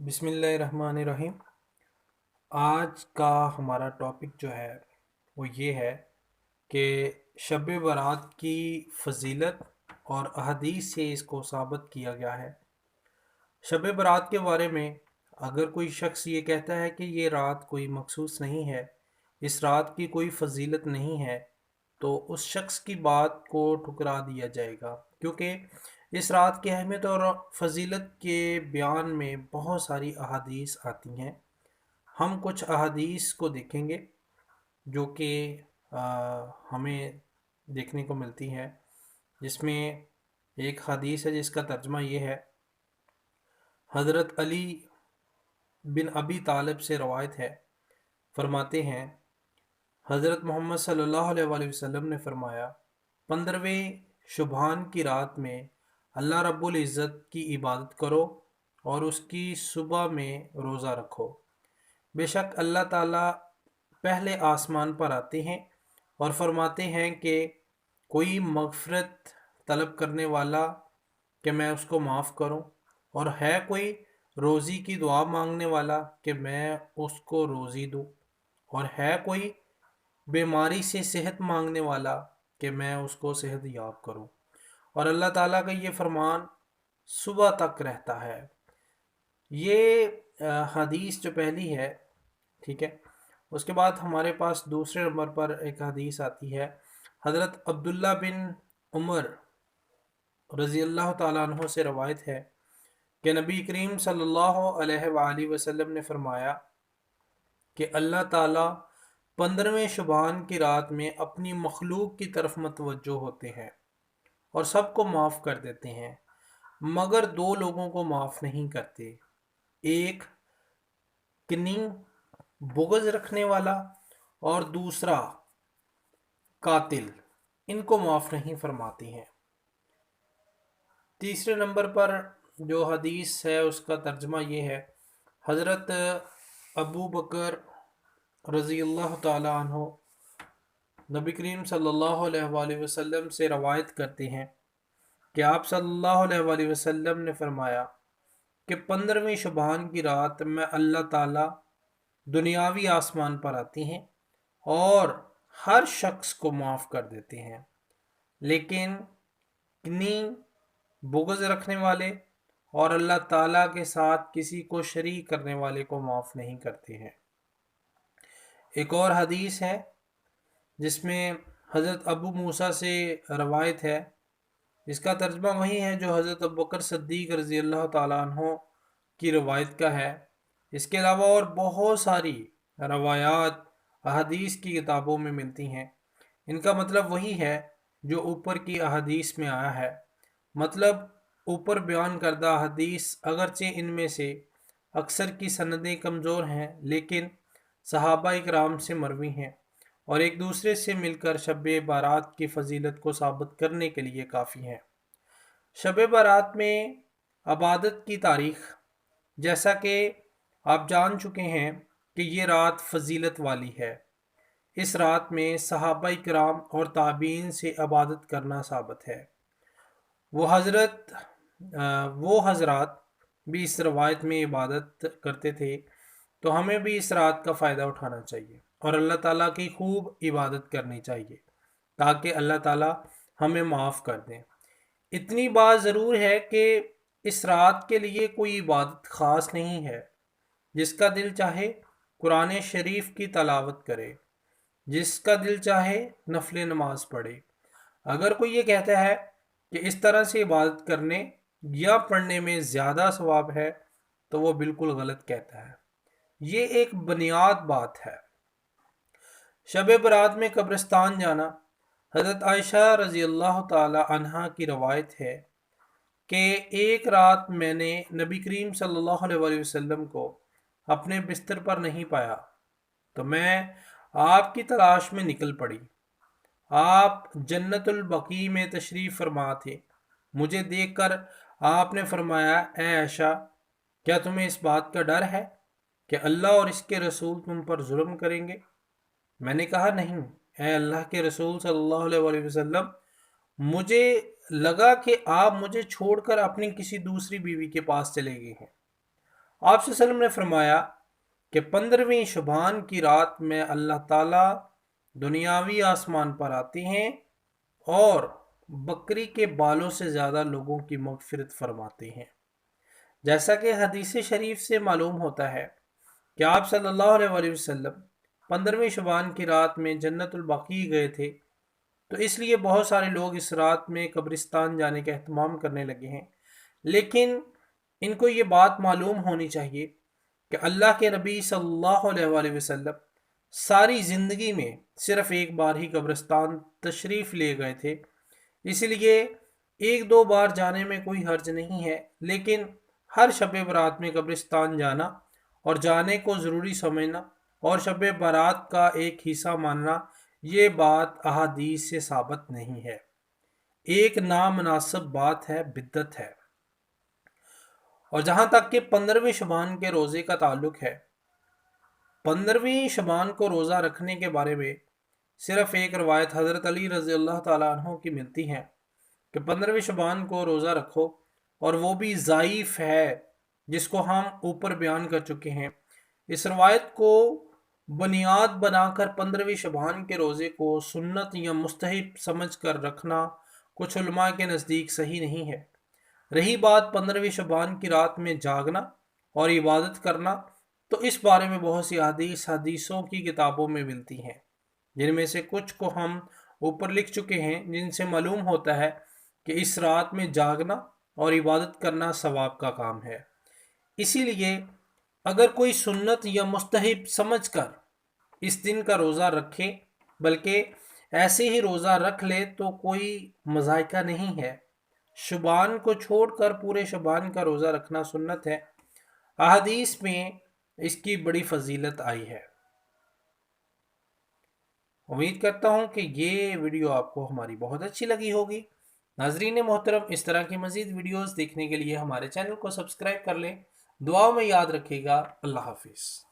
बिस्मिल्लाहिर्रहमानिर्रहीम। आज का हमारा टॉपिक जो है वो ये है कि शब बारात की फजीलत और अहदीस से इसको साबित किया गया है। शब बारात के बारे में अगर कोई शख्स ये कहता है कि ये रात कोई मखसूस नहीं है, इस रात की कोई फजीलत नहीं है, तो उस शख्स की बात को ठुकरा दिया जाएगा, क्योंकि इस रात की अहमियत और फजीलत के बयान में बहुत सारी अहादीस आती हैं। हम कुछ अहादीस को देखेंगे जो कि हमें देखने को मिलती हैं, जिसमें एक हदीस है जिसका तर्जमा ये है। हज़रत अली बिन अबी तालिब से रवायत है, फरमाते हैं हज़रत मोहम्मद सल्लल्लाहु अलैहि वसल्लम ने फरमाया, 15वें शुभान की रात में अल्लाह रब्बुल इज़्ज़त की इबादत करो और उसकी सुबह में रोज़ा रखो। बेशक अल्लाह ताला पहले आसमान पर आते हैं और फरमाते हैं कि कोई मग़फ़िरत तलब करने वाला कि मैं उसको माफ़ करूं, और है कोई रोज़ी की दुआ मांगने वाला कि मैं उसको रोज़ी दूं, और है कोई बीमारी से सेहत मांगने वाला कि मैं उसको सेहत याब करूं। और अल्लाह ताला का ये फरमान सुबह तक रहता है। ये हदीस जो पहली है, ठीक है। उसके बाद हमारे पास दूसरे नंबर पर एक हदीस आती है। हज़रत अब्दुल्ला बिन उमर रज़ी अल्लाह ताला अन्हो से रवायत है कि नबी करीम सल्लल्लाहु अलैहि वसल्लम ने फरमाया कि अल्लाह ताला 15वें शुबान की रात में अपनी मखलूक की तरफ मतवज्जो होते हैं और सबको माफ़ कर देते हैं, मगर दो लोगों को माफ़ नहीं करते। एक किन्नी बुग़्ज़ रखने वाला और दूसरा कातिल, इनको माफ़ नहीं फरमाते हैं। तीसरे नंबर पर जो हदीस है उसका तर्जमा ये है। हज़रत अबू बकर रज़ी अल्लाह ताला अन्हो नबी करीम सल्लल्लाहु अलैहि वसल्लम से रवायत करते हैं कि आप सल्लल्लाहु अलैहि वसल्लम ने फरमाया कि 15वें शुबान की रात में अल्लाह ताला दुनियावी आसमान पर आते हैं और हर शख्स को माफ़ कर देते हैं, लेकिन किन्नी बुग़्ज़ रखने वाले और अल्लाह ताला के साथ किसी को शरीक करने वाले को माफ़ नहीं करते हैं। एक और हदीस है जिसमें हज़रत अबू मूसा से रवायत है, इसका तर्जमा वही है जो हज़रत अबू बकर सिद्दीक़ रज़ी अल्लाह ताला अन्हो की रवायत का है। इसके अलावा और बहुत सारी रवायात अहदीस की किताबों में मिलती हैं। इनका मतलब वही है जो ऊपर की अहदीस में आया है। मतलब ऊपर बयान करदा हदीस अगरचे इनमें से अक्सर की सनदें कमज़ोर हैं, लेकिन सहाबा इकराम से मरवी हैं और एक दूसरे से मिलकर शब बारात की फजीलत को साबित करने के लिए काफ़ी हैं। शब बारात में अबादत की तारीख़, जैसा कि आप जान चुके हैं कि ये रात फजीलत वाली है। इस रात में सहाबा इकराम और ताबीन से इबादत करना साबित है। वो हज़रात भी इस रवायत में इबादत करते थे, तो हमें भी इस रात का फ़ायदा उठाना चाहिए और अल्लाह ताला की खूब इबादत करनी चाहिए ताकि अल्लाह ताला हमें माफ़ कर दें। इतनी बात ज़रूर है कि इस रात के लिए कोई इबादत ख़ास नहीं है। जिसका दिल चाहे कुरान शरीफ की तलावत करे, जिसका दिल चाहे नफल नमाज पढ़े। अगर कोई ये कहता है कि इस तरह से इबादत करने या पढ़ने में ज़्यादा सवाब है, तो वो बिल्कुल गलत कहता है। ये एक बुनियाद बात है। शब बरात में कब्रिस्तान जाना, हज़रत आयशा रज़ी अल्लाह ताला अन्हा की रवायत है कि एक रात मैंने नबी करीम सल्लल्लाहु अलैहि वसल्लम को अपने बिस्तर पर नहीं पाया, तो मैं आपकी तलाश में निकल पड़ी। आप जन्नतुल बकी में तशरीफ़ फरमा थे। मुझे देखकर आपने फरमाया, ए आयशा, क्या तुम्हें इस बात का डर है कि अल्लाह और इसके रसूल तुम पर जुल्म करेंगे? मैंने कहा, नहीं ए अल्लाह के रसूल सल्लल्लाहु अलैहि वसल्लम, मुझे लगा कि आप मुझे छोड़कर अपनी किसी दूसरी बीवी के पास चले गए हैं। آپ صلی اللہ علیہ وسلم نے فرمایا کہ 15ویں شبان کی رات میں اللہ تعالیٰ دنیاوی آسمان پر آتے ہیں اور بکری کے بالوں سے زیادہ لوگوں کی مغفرت فرماتے ہیں۔ جیسا کہ حدیث شریف سے معلوم ہوتا ہے کہ آپ صلی اللہ علیہ وآلہ وسلم 15ویں شبان کی رات میں جنت البقیع گئے تھے، تو اس لیے بہت سارے لوگ اس رات میں قبرستان جانے کا اہتمام کرنے لگے ہیں۔ لیکن ان کو یہ بات معلوم ہونی چاہیے کہ اللہ کے نبی صلی اللہ علیہ وآلہ وسلم ساری زندگی میں صرف ایک بار ہی قبرستان تشریف لے گئے تھے، اس لیے ایک دو بار جانے میں کوئی حرج نہیں ہے، لیکن ہر شب برات میں قبرستان جانا اور جانے کو ضروری سمجھنا اور شب برات کا ایک حصہ ماننا، یہ بات احادیث سے ثابت نہیں ہے، ایک نامناسب بات ہے، بدعت ہے۔ اور جہاں تک کہ 15ویں شبان کے روزے کا تعلق ہے، 15ویں شبان کو روزہ رکھنے کے بارے میں صرف ایک روایت حضرت علی رضی اللہ تعالیٰ عنہ کی ملتی ہے کہ 15ویں شبان کو روزہ رکھو، اور وہ بھی ضعیف ہے، جس کو ہم اوپر بیان کر چکے ہیں۔ اس روایت کو بنیاد بنا کر 15ویں شبان کے روزے کو سنت یا مستحب سمجھ کر رکھنا کچھ علماء کے نزدیک صحیح نہیں ہے۔ رہی بات 15ویں شبان کی رات میں جاگنا اور عبادت کرنا، تو اس بارے میں بہت سی حدیثوں کی کتابوں میں ملتی ہیں، جن میں سے کچھ کو ہم اوپر لکھ چکے ہیں، جن سے معلوم ہوتا ہے کہ اس رات میں جاگنا اور عبادت کرنا ثواب کا کام ہے۔ اسی لیے اگر کوئی سنت یا مستحب سمجھ کر اس دن کا روزہ رکھے، بلکہ ایسے ہی روزہ رکھ لے، تو کوئی مضائقہ نہیں ہے۔ شبان کو چھوڑ کر پورے شبان کا روزہ رکھنا سنت ہے، احادیث میں اس کی بڑی فضیلت آئی ہے۔ امید کرتا ہوں کہ یہ ویڈیو آپ کو ہماری بہت اچھی لگی ہوگی۔ ناظرین محترم، اس طرح کی مزید ویڈیوز دیکھنے کے لیے ہمارے چینل کو سبسکرائب کر لیں۔ دعاؤں میں یاد رکھیے گا۔ اللہ حافظ۔